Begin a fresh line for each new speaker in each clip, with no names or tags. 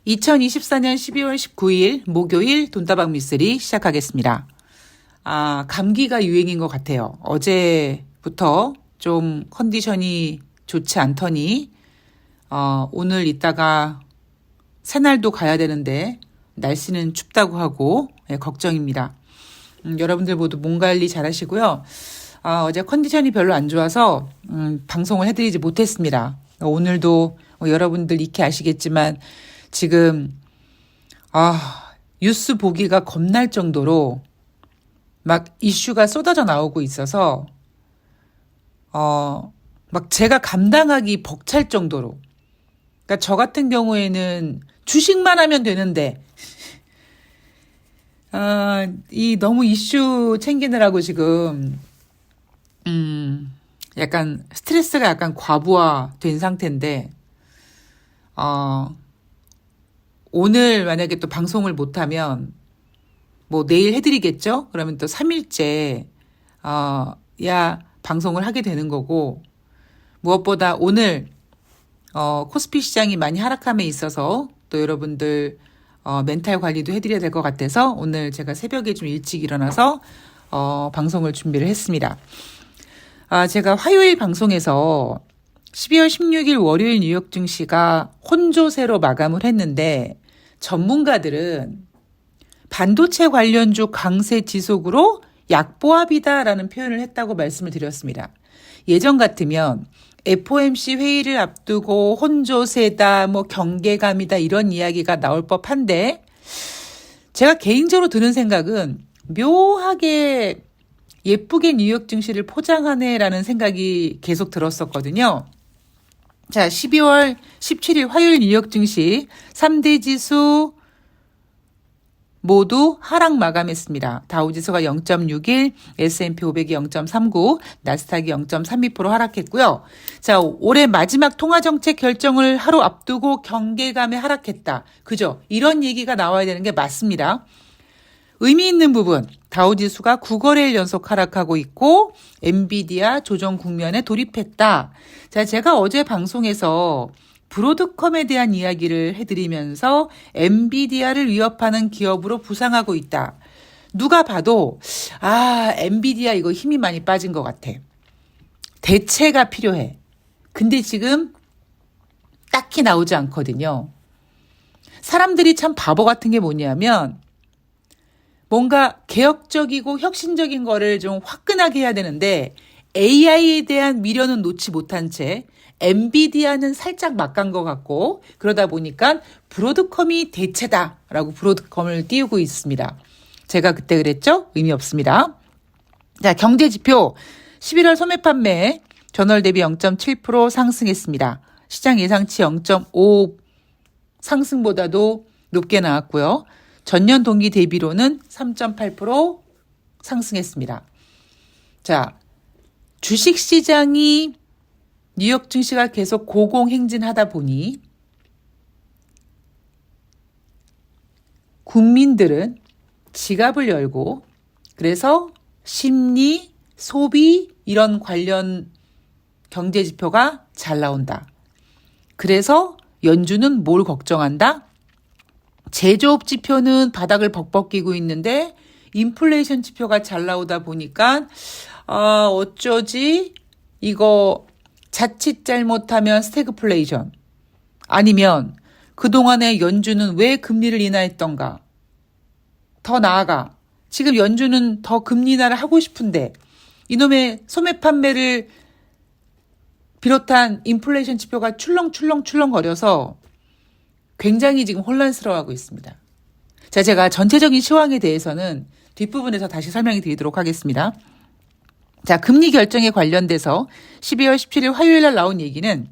2024년 12월 19일 목요일 돈다방 미쓰리 시작하겠습니다. 감기가 유행인 것 같아요. 어제부터 좀 컨디션이 좋지 않더니 오늘 이따가 새날도 가야 되는데 날씨는 춥다고 하고 걱정입니다. 여러분들 모두 몸 관리 잘 하시고요. 어제 컨디션이 별로 안 좋아서 방송을 해드리지 못했습니다. 오늘도 여러분들 익히 아시겠지만 지금 뉴스 보기가 겁날 정도로 막 이슈가 쏟아져 나오고 있어서 막 제가 감당하기 벅찰 정도로, 그러니까 저 같은 경우에는 주식만 하면 되는데 이 너무 이슈 챙기느라고 지금 약간 스트레스가 약간 과부하된 상태인데 오늘 만약에 또 방송을 못하면 뭐 내일 해드리겠죠? 그러면 또 3일째 방송을 하게 되는 거고, 무엇보다 오늘 코스피 시장이 많이 하락함에 있어서 또 여러분들 멘탈 관리도 해드려야 될 것 같아서 오늘 제가 새벽에 좀 일찍 일어나서 방송을 준비를 했습니다. 제가 화요일 방송에서 12월 16일 월요일 뉴욕 증시가 혼조세로 마감을 했는데 전문가들은 반도체 관련주 강세 지속으로 약보합이다라는 표현을 했다고 말씀을 드렸습니다. 예전 같으면 FOMC 회의를 앞두고 혼조세다, 뭐 경계감이다 이런 이야기가 나올 법한데 제가 개인적으로 드는 생각은 묘하게 예쁘게 뉴욕 증시를 포장하네라는 생각이 계속 들었었거든요. 자, 12월 17일 화요일 뉴욕 증시 3대 지수 모두 하락 마감했습니다. 다우지수가 0.61, S&P 500이 0.39, 나스닥이 0.32% 하락했고요. 자, 올해 마지막 통화정책 결정을 하루 앞두고 경계감에 하락했다. 그죠? 이런 얘기가 나와야 되는 게 맞습니다. 의미 있는 부분, 다우지수가 9거래일 연속 하락하고 있고 엔비디아 조정 국면에 돌입했다. 자, 제가 어제 방송에서 브로드컴에 대한 이야기를 해드리면서 엔비디아를 위협하는 기업으로 부상하고 있다. 누가 봐도 엔비디아 이거 힘이 많이 빠진 것 같아. 대체가 필요해. 근데 지금 딱히 나오지 않거든요. 사람들이 참 바보 같은 게 뭐냐면 뭔가 개혁적이고 혁신적인 거를 좀 화끈하게 해야 되는데 AI에 대한 미련은 놓지 못한 채 엔비디아는 살짝 막 간 것 같고 그러다 보니까 브로드컴이 대체다라고 브로드컴을 띄우고 있습니다. 제가 그때 그랬죠? 의미 없습니다. 자, 경제지표 11월 소매 판매 전월 대비 0.7% 상승했습니다. 시장 예상치 0.5 상승보다도 높게 나왔고요. 전년 동기 대비로는 3.8% 상승했습니다. 자, 주식시장이 뉴욕 증시가 계속 고공행진하다 보니 국민들은 지갑을 열고 그래서 심리, 소비 이런 관련 경제지표가 잘 나온다. 그래서 연준은 뭘 걱정한다? 제조업 지표는 바닥을 벅벅 끼고 있는데 인플레이션 지표가 잘 나오다 보니까 어쩌지? 이거 자칫 잘못하면 스태그플레이션 아니면 그동안에 연준은 왜 금리를 인하했던가? 더 나아가 지금 연준은 더 금리 인하를 하고 싶은데 이놈의 소매 판매를 비롯한 인플레이션 지표가 출렁거려서 굉장히 지금 혼란스러워하고 있습니다. 자, 제가 전체적인 시황에 대해서는 뒷부분에서 다시 설명해 드리도록 하겠습니다. 자, 금리 결정에 관련돼서 12월 17일 화요일 날 나온 얘기는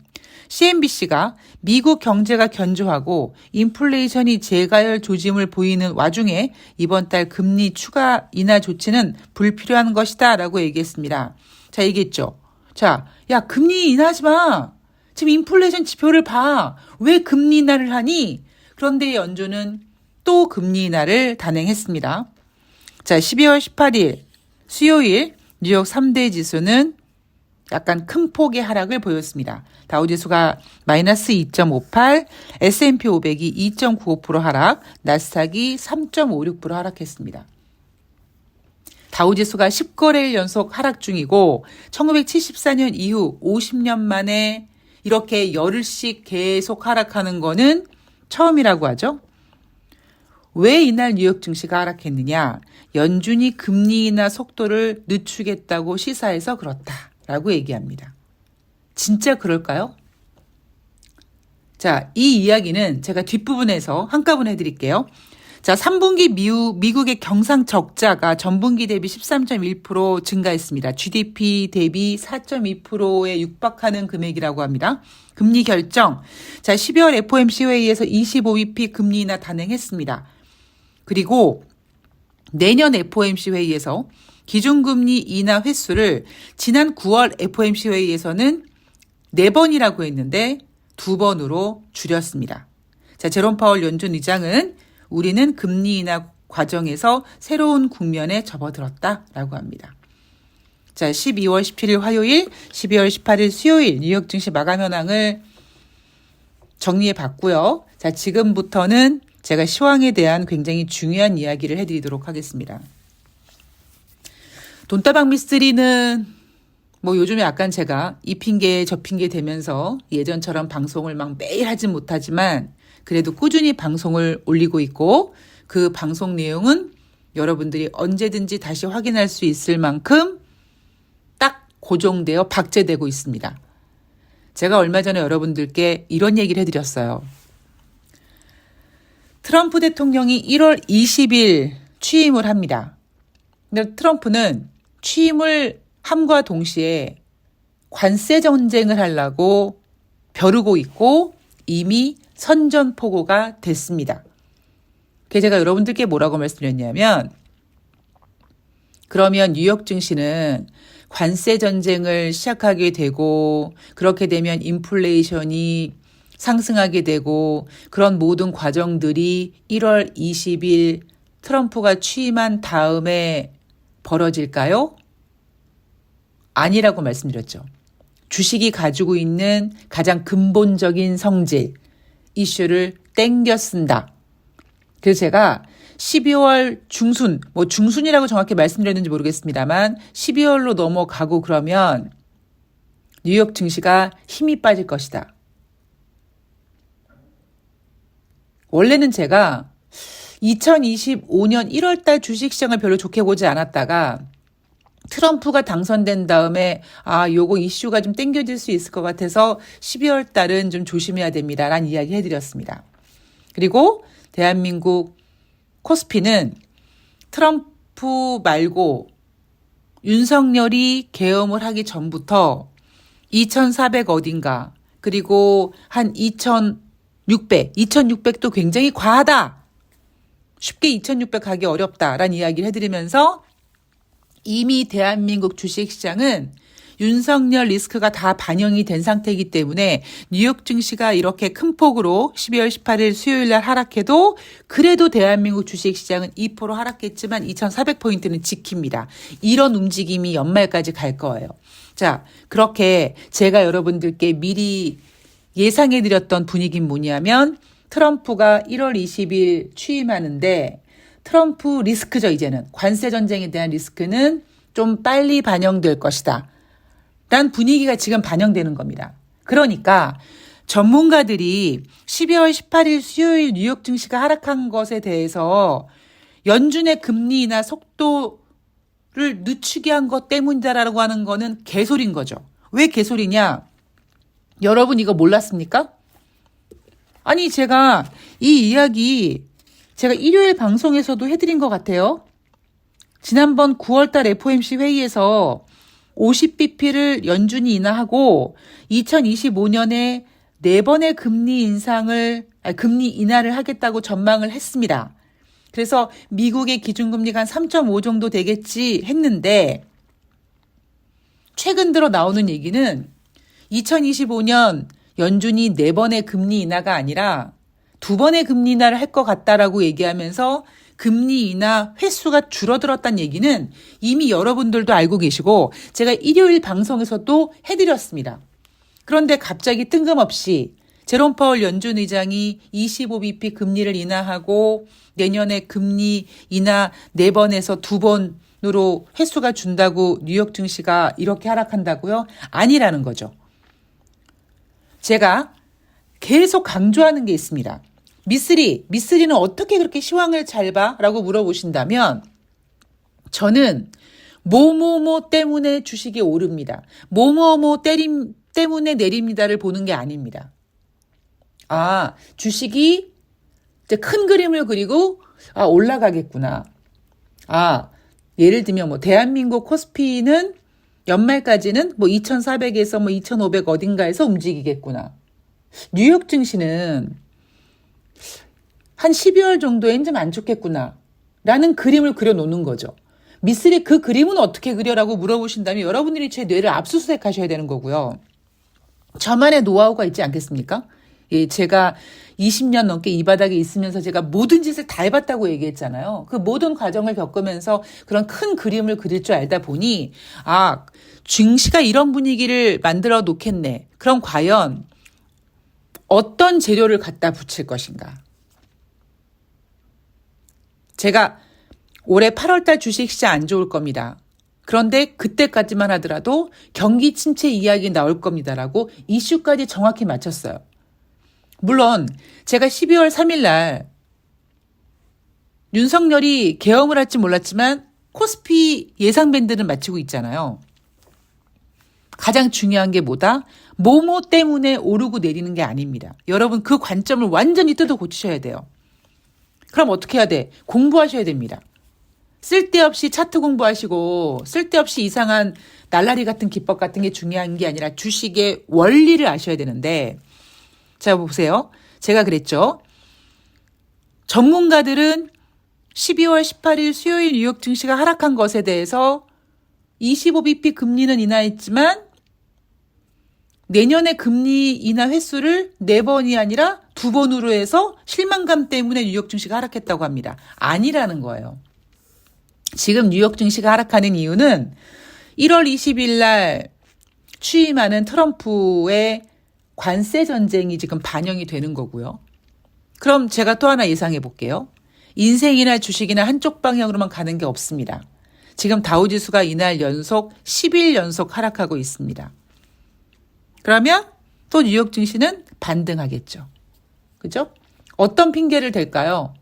CNBC가 미국 경제가 견조하고 인플레이션이 재가열 조짐을 보이는 와중에 이번 달 금리 추가 인하 조치는 불필요한 것이다 라고 얘기했습니다. 자, 얘기했죠. 자, 야, 금리 인하하지 마. 지금 인플레이션 지표를 봐. 왜 금리 인하를 하니? 그런데 연준은 또 금리 인하를 단행했습니다. 자, 12월 18일 수요일 뉴욕 3대 지수는 약간 큰 폭의 하락을 보였습니다. 다우지수가 마이너스 2.58, S&P 500이 2.95% 하락, 나스닥이 3.56% 하락했습니다. 다우지수가 10거래일 연속 하락 중이고 1974년 이후 50년 만에 이렇게 열흘씩 계속 하락하는 거는 처음이라고 하죠. 왜 이날 뉴욕 증시가 하락했느냐? 연준이 금리 인하 속도를 늦추겠다고 시사해서 그렇다라고 얘기합니다. 진짜 그럴까요? 자, 이 이야기는 제가 뒷부분에서 한꺼번에 해드릴게요. 자, 3분기 미국의 경상 적자가 전분기 대비 13.1% 증가했습니다. GDP 대비 4.2%에 육박하는 금액이라고 합니다. 금리 결정. 자, 12월 FOMC 회의에서 25bp 금리 인하 단행했습니다. 그리고 내년 FOMC 회의에서 기준금리 인하 횟수를 지난 9월 FOMC 회의에서는 4번이라고 했는데 2번으로 줄였습니다. 자, 제롬 파월 연준 의장은 우리는 금리 인하 과정에서 새로운 국면에 접어들었다라고 합니다. 자, 12월 17일 화요일, 12월 18일 수요일 뉴욕 증시 마감 현황을 정리해 봤고요. 자, 지금부터는 제가 시황에 대한 굉장히 중요한 이야기를 해드리도록 하겠습니다. 돈다방 미스터리는 뭐 요즘에 약간 제가 이 핑계 저 핑계 대면서 예전처럼 방송을 막 매일 하진 못하지만 그래도 꾸준히 방송을 올리고 있고 그 방송 내용은 여러분들이 언제든지 다시 확인할 수 있을 만큼 딱 고정되어 박제되고 있습니다. 제가 얼마 전에 여러분들께 이런 얘기를 해드렸어요. 트럼프 대통령이 1월 20일 취임을 합니다. 근데 트럼프는 취임을 함과 동시에 관세 전쟁을 하려고 벼르고 있고 이미 선전포고가 됐습니다. 그래서 제가 여러분들께 뭐라고 말씀드렸냐면 그러면 뉴욕 증시는 관세 전쟁을 시작하게 되고 그렇게 되면 인플레이션이 상승하게 되고 그런 모든 과정들이 1월 20일 트럼프가 취임한 다음에 벌어질까요? 아니라고 말씀드렸죠. 주식이 가지고 있는 가장 근본적인 성질, 이슈를 땡겨 쓴다. 그래서 제가 12월 중순, 뭐 중순이라고 정확히 말씀드렸는지 모르겠습니다만 12월로 넘어가고 그러면 뉴욕 증시가 힘이 빠질 것이다. 원래는 제가 2025년 1월달 주식시장을 별로 좋게 보지 않았다가 트럼프가 당선된 다음에 요거 이슈가 좀 땡겨질 수 있을 것 같아서 12월 달은 좀 조심해야 됩니다라는 이야기 해드렸습니다. 그리고 대한민국 코스피는 트럼프 말고 윤석열이 계엄을 하기 전부터 2400 어딘가 그리고 한 2600도 굉장히 과하다. 쉽게 2600 가기 어렵다라는 이야기를 해드리면서 이미 대한민국 주식시장은 윤석열 리스크가 다 반영이 된 상태이기 때문에 뉴욕 증시가 이렇게 큰 폭으로 12월 18일 수요일 날 하락해도 그래도 대한민국 주식시장은 2% 하락했지만 2400포인트는 지킵니다. 이런 움직임이 연말까지 갈 거예요. 자, 그렇게 제가 여러분들께 미리 예상해드렸던 분위기는 뭐냐면 트럼프가 1월 20일 취임하는데 트럼프 리스크죠. 이제는 관세 전쟁에 대한 리스크는 좀 빨리 반영될 것이다. 라는 분위기가 지금 반영되는 겁니다. 그러니까 전문가들이 12월 18일 수요일 뉴욕 증시가 하락한 것에 대해서 연준의 금리 인하 속도를 늦추게 한 것 때문이다라고 하는 거는 개소리인 거죠. 왜 개소리냐? 여러분 이거 몰랐습니까? 아니 제가 이 이야기 제가 일요일 방송에서도 해드린 것 같아요. 지난번 9월달 FOMC 회의에서 50bp를 연준이 인하하고 2025년에 4번의 금리 인하를 하겠다고 전망을 했습니다. 그래서 미국의 기준금리가 한 3.5 정도 되겠지 했는데 최근 들어 나오는 얘기는 2025년 연준이 4번의 금리 인하가 아니라 2번의 금리 인하를 할 것 같다라고 얘기하면서 금리 인하 횟수가 줄어들었다는 얘기는 이미 여러분들도 알고 계시고 제가 일요일 방송에서도 해드렸습니다. 그런데 갑자기 뜬금없이 제롬 파월 연준 의장이 25bp 금리를 인하하고 내년에 금리 인하 4번에서 2번으로 횟수가 준다고 뉴욕 증시가 이렇게 하락한다고요? 아니라는 거죠. 제가 계속 강조하는 게 있습니다. 미쓰리는 어떻게 그렇게 시황을 잘 봐? 라고 물어보신다면 저는 뭐뭐뭐 때문에 주식이 오릅니다. 뭐뭐뭐 때문에 내립니다를 보는 게 아닙니다. 주식이 이제 큰 그림을 그리고 올라가겠구나. 예를 들면 뭐 대한민국 코스피는 연말까지는 뭐 2,400에서 뭐 2,500 어딘가에서 움직이겠구나. 뉴욕 증시는 한 12월 정도엔 좀 안 좋겠구나. 라는 그림을 그려놓는 거죠. 미쓰리 그 그림은 어떻게 그려라고 물어보신다면 여러분들이 제 뇌를 압수수색 하셔야 되는 거고요. 저만의 노하우가 있지 않겠습니까? 제가 20년 넘게 이 바닥에 있으면서 제가 모든 짓을 다 해봤다고 얘기했잖아요. 그 모든 과정을 겪으면서 그런 큰 그림을 그릴 줄 알다 보니 증시가 이런 분위기를 만들어 놓겠네. 그럼 과연 어떤 재료를 갖다 붙일 것인가? 제가 올해 8월달 주식시장 안 좋을 겁니다. 그런데 그때까지만 하더라도 경기 침체 이야기 나올 겁니다라고 이슈까지 정확히 맞췄어요. 물론 제가 12월 3일 날 윤석열이 계엄을 할지 몰랐지만 코스피 예상 밴드는 맞추고 있잖아요. 가장 중요한 게 뭐다? 뭐뭐 때문에 오르고 내리는 게 아닙니다. 여러분 그 관점을 완전히 뜯어 고치셔야 돼요. 그럼 어떻게 해야 돼? 공부하셔야 됩니다. 쓸데없이 차트 공부하시고 쓸데없이 이상한 날라리 같은 기법 같은 게 중요한 게 아니라 주식의 원리를 아셔야 되는데 자 보세요. 제가 그랬죠. 전문가들은 12월 18일 수요일 뉴욕 증시가 하락한 것에 대해서 25bp 금리는 인하했지만 내년에 금리 인하 횟수를 4번이 아니라 2번으로 해서 실망감 때문에 뉴욕 증시가 하락했다고 합니다. 아니라는 거예요. 지금 뉴욕 증시가 하락하는 이유는 1월 20일 날 취임하는 트럼프의 관세 전쟁이 지금 반영이 되는 거고요. 그럼 제가 또 하나 예상해 볼게요. 인생이나 주식이나 한쪽 방향으로만 가는 게 없습니다. 지금 다우지수가 이날 연속 10일 연속 하락하고 있습니다. 그러면 또 뉴욕 증시는 반등하겠죠. 그죠? 어떤 핑계를 댈까요?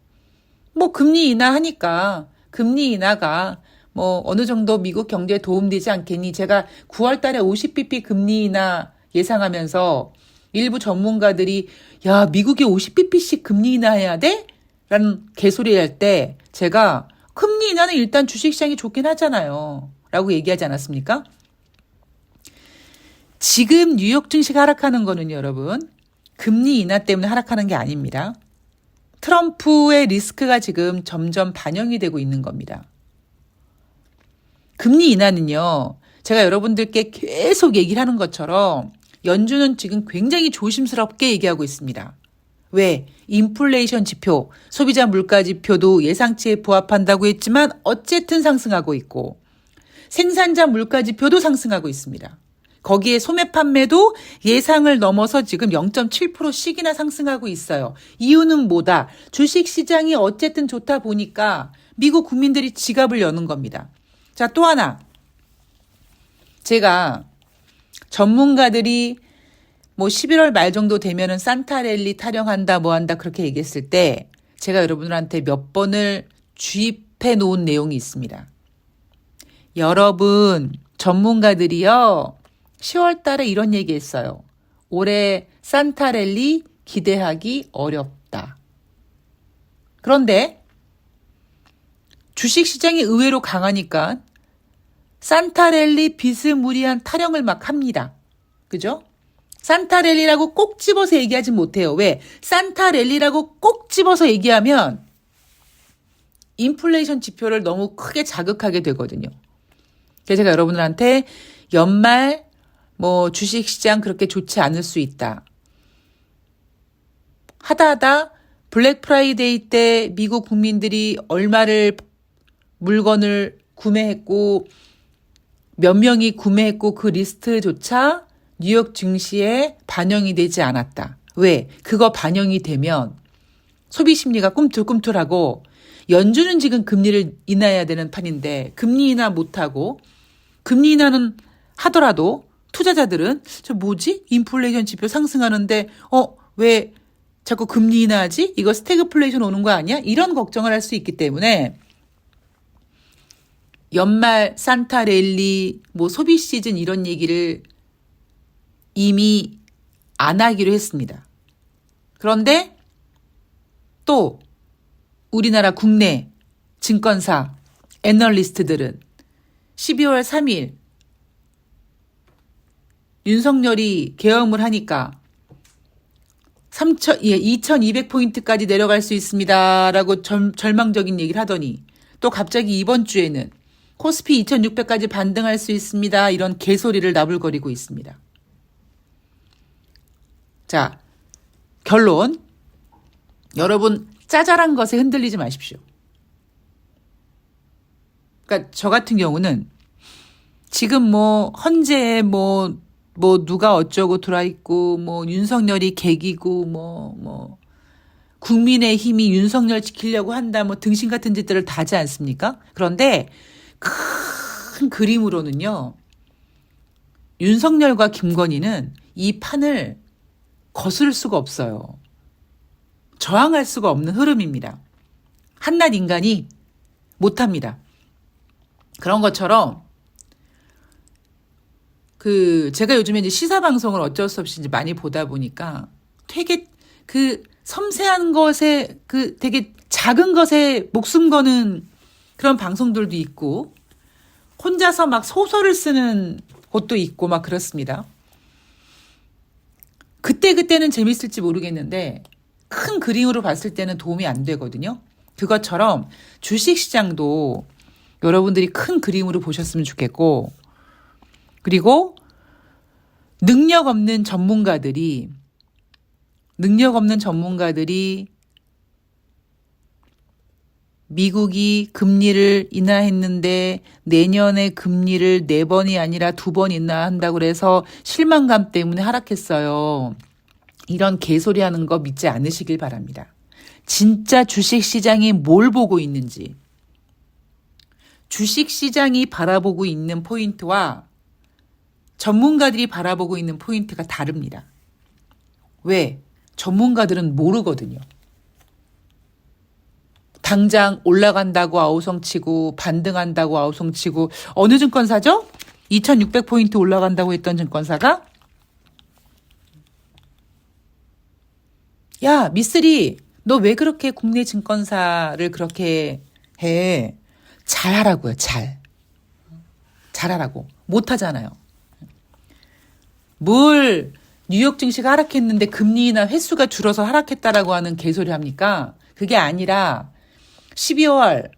뭐 금리 인하하니까 금리 인하가 뭐 어느 정도 미국 경제에 도움되지 않겠니? 제가 9월 달에 50bp 금리 인하 예상하면서 일부 전문가들이 야 미국이 50bp씩 금리 인하해야 돼? 라는 개소리 할 때 제가 금리 인하는 일단 주식시장이 좋긴 하잖아요. 라고 얘기하지 않았습니까? 지금 뉴욕 증시가 하락하는 거는 여러분 금리 인하 때문에 하락하는 게 아닙니다. 트럼프의 리스크가 지금 점점 반영이 되고 있는 겁니다. 금리 인하는요. 제가 여러분들께 계속 얘기를 하는 것처럼 연준은 지금 굉장히 조심스럽게 얘기하고 있습니다. 왜? 인플레이션 지표, 소비자 물가 지표도 예상치에 부합한다고 했지만 어쨌든 상승하고 있고 생산자 물가 지표도 상승하고 있습니다. 거기에 소매 판매도 예상을 넘어서 지금 0.7%씩이나 상승하고 있어요. 이유는 뭐다? 주식시장이 어쨌든 좋다 보니까 미국 국민들이 지갑을 여는 겁니다. 자, 또 하나. 제가 전문가들이 뭐 11월 말 정도 되면은 산타랠리 타령한다 뭐 한다 그렇게 얘기했을 때 제가 여러분들한테 몇 번을 주입해 놓은 내용이 있습니다. 여러분 전문가들이요. 10월 달에 이런 얘기 했어요. 올해 산타랠리 기대하기 어렵다. 그런데 주식시장이 의외로 강하니까 산타랠리 비스무리한 타령을 막 합니다. 그죠? 산타랠리라고 꼭 집어서 얘기하진 못해요. 왜? 산타랠리라고 꼭 집어서 얘기하면 인플레이션 지표를 너무 크게 자극하게 되거든요. 그래서 제가 여러분들한테 연말 뭐 주식시장 그렇게 좋지 않을 수 있다. 하다 블랙 프라이데이 때 미국 국민들이 얼마를 물건을 구매했고 몇 명이 구매했고 그 리스트조차 뉴욕 증시에 반영이 되지 않았다. 왜? 그거 반영이 되면 소비 심리가 꿈틀꿈틀하고 연준은 지금 금리를 인하해야 되는 판인데 금리 인하 못하고 금리 인하는 하더라도 투자자들은 저 뭐지? 인플레이션 지표 상승하는데 왜 자꾸 금리 인하하지? 이거 스태그플레이션 오는 거 아니야? 이런 걱정을 할 수 있기 때문에 연말 산타 랠리 뭐 소비 시즌 이런 얘기를 이미 안 하기로 했습니다. 그런데 또 우리나라 국내 증권사 애널리스트들은 12월 3일 윤석열이 계엄을 하니까 2200포인트까지 내려갈 수 있습니다. 라고 절망적인 얘기를 하더니 또 갑자기 이번 주에는 코스피 2600까지 반등할 수 있습니다. 이런 개소리를 나불거리고 있습니다. 자, 결론. 여러분, 짜잘한 것에 흔들리지 마십시오. 그러니까 저 같은 경우는 지금 뭐 헌재에 뭐 누가 어쩌고 들어있고 뭐 윤석열이 개기고 국민의힘이 윤석열 지키려고 한다 뭐 등신 같은 짓들을 다 하지 않습니까? 그런데 큰 그림으로는요. 윤석열과 김건희는 이 판을 거스를 수가 없어요. 저항할 수가 없는 흐름입니다. 한낱 인간이 못합니다. 그런 것처럼 제가 요즘에 이제 시사 방송을 어쩔 수 없이 이제 많이 보다 보니까 되게 섬세한 것에 되게 작은 것에 목숨 거는 그런 방송들도 있고 혼자서 막 소설을 쓰는 곳도 있고 막 그렇습니다. 그때는 재밌을지 모르겠는데 큰 그림으로 봤을 때는 도움이 안 되거든요. 그것처럼 주식시장도 여러분들이 큰 그림으로 보셨으면 좋겠고 그리고 능력 없는 전문가들이 미국이 금리를 인하했는데 내년에 금리를 4번이 아니라 2번 인하한다고 그래서 실망감 때문에 하락했어요. 이런 개소리 하는 거 믿지 않으시길 바랍니다. 진짜 주식시장이 뭘 보고 있는지 주식시장이 바라보고 있는 포인트와 전문가들이 바라보고 있는 포인트가 다릅니다. 왜? 전문가들은 모르거든요. 당장 올라간다고 아우성치고 반등한다고 아우성치고 어느 증권사죠? 2600포인트 올라간다고 했던 증권사가 야 미쓰리 너 왜 그렇게 국내 증권사를 그렇게 해? 잘하라고요. 잘하라고. 못하잖아요. 뭘 뉴욕 증시가 하락했는데 금리 인하 횟수가 줄어서 하락했다라고 하는 개소리 합니까? 그게 아니라 12월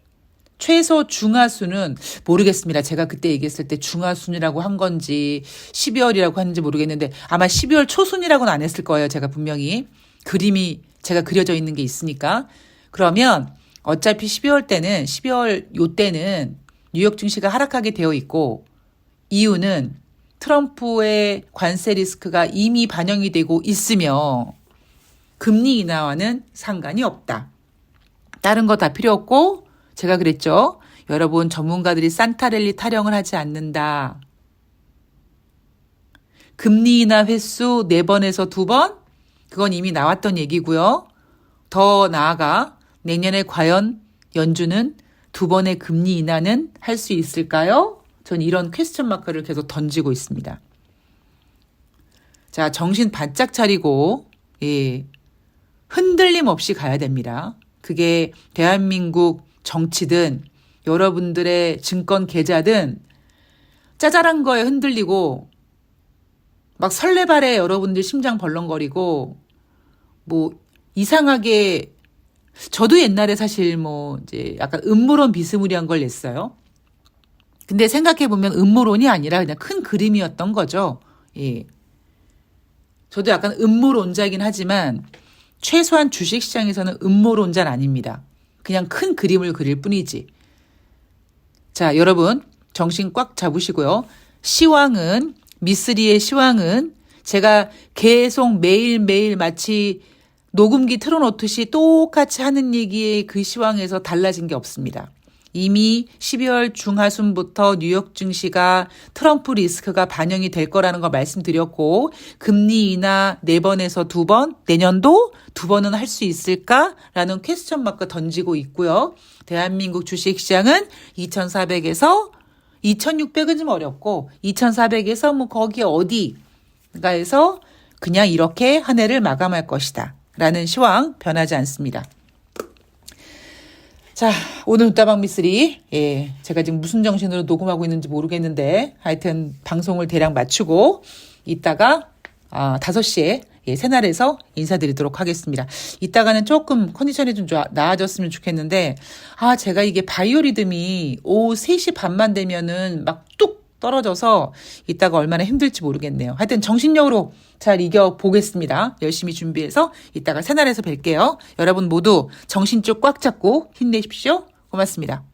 최소 중하수는 모르겠습니다. 제가 그때 얘기했을 때 중하순이라고 한 건지 12월이라고 하는지 모르겠는데 아마 12월 초순이라고는 안 했을 거예요. 제가 분명히 그림이 제가 그려져 있는 게 있으니까. 그러면 어차피 12월 요때는 뉴욕 증시가 하락하게 되어 있고 이유는 트럼프의 관세 리스크가 이미 반영이 되고 있으며 금리 인하와는 상관이 없다. 다른 거 다 필요 없고 제가 그랬죠. 여러분 전문가들이 산타랠리 타령을 하지 않는다. 금리 인하 횟수 4번에서 2번? 그건 이미 나왔던 얘기고요. 더 나아가 내년에 과연 연준은 2번의 금리 인하는 할 수 있을까요? 전 이런 퀘스천 마크를 계속 던지고 있습니다. 자, 정신 바짝 차리고 흔들림 없이 가야 됩니다. 그게 대한민국 정치든 여러분들의 증권 계좌든 짜잘한 거에 흔들리고 막 설레발에 여러분들 심장 벌렁거리고 뭐 이상하게 저도 옛날에 사실 뭐 이제 약간 음모론 비스무리한 걸 냈어요. 근데 생각해보면 음모론이 아니라 그냥 큰 그림이었던 거죠. 예. 저도 약간 음모론자이긴 하지만 최소한 주식시장에서는 음모론자는 아닙니다. 그냥 큰 그림을 그릴 뿐이지. 자, 여러분 정신 꽉 잡으시고요. 시황은 미쓰리의 시황은 제가 계속 매일매일 마치 녹음기 틀어놓듯이 똑같이 하는 얘기에 그 시황에서 달라진 게 없습니다. 이미 12월 중하순부터 뉴욕 증시가 트럼프 리스크가 반영이 될 거라는 걸 말씀드렸고 금리 인하 4번에서 2번, 내년도 2번은 할 수 있을까라는 퀘스천 마크 던지고 있고요. 대한민국 주식시장은 2,400에서 2,600은 좀 어렵고 2,400에서 뭐 거기 어디가에서 그냥 이렇게 한 해를 마감할 것이다 라는 시황 변하지 않습니다. 자, 오늘 웃다방 미쓰리. 예, 제가 지금 무슨 정신으로 녹음하고 있는지 모르겠는데 하여튼 방송을 대략 마치고 이따가 5시에 새날에서 인사드리도록 하겠습니다. 이따가는 조금 컨디션이 좀 나아졌으면 좋겠는데 제가 이게 바이오리듬이 오후 3시 반만 되면은 막 뚝 떨어져서 이따가 얼마나 힘들지 모르겠네요. 하여튼 정신력으로 잘 이겨보겠습니다. 열심히 준비해서 이따가 새날에서 뵐게요. 여러분 모두 정신 쭉 꽉 잡고 힘내십시오. 고맙습니다.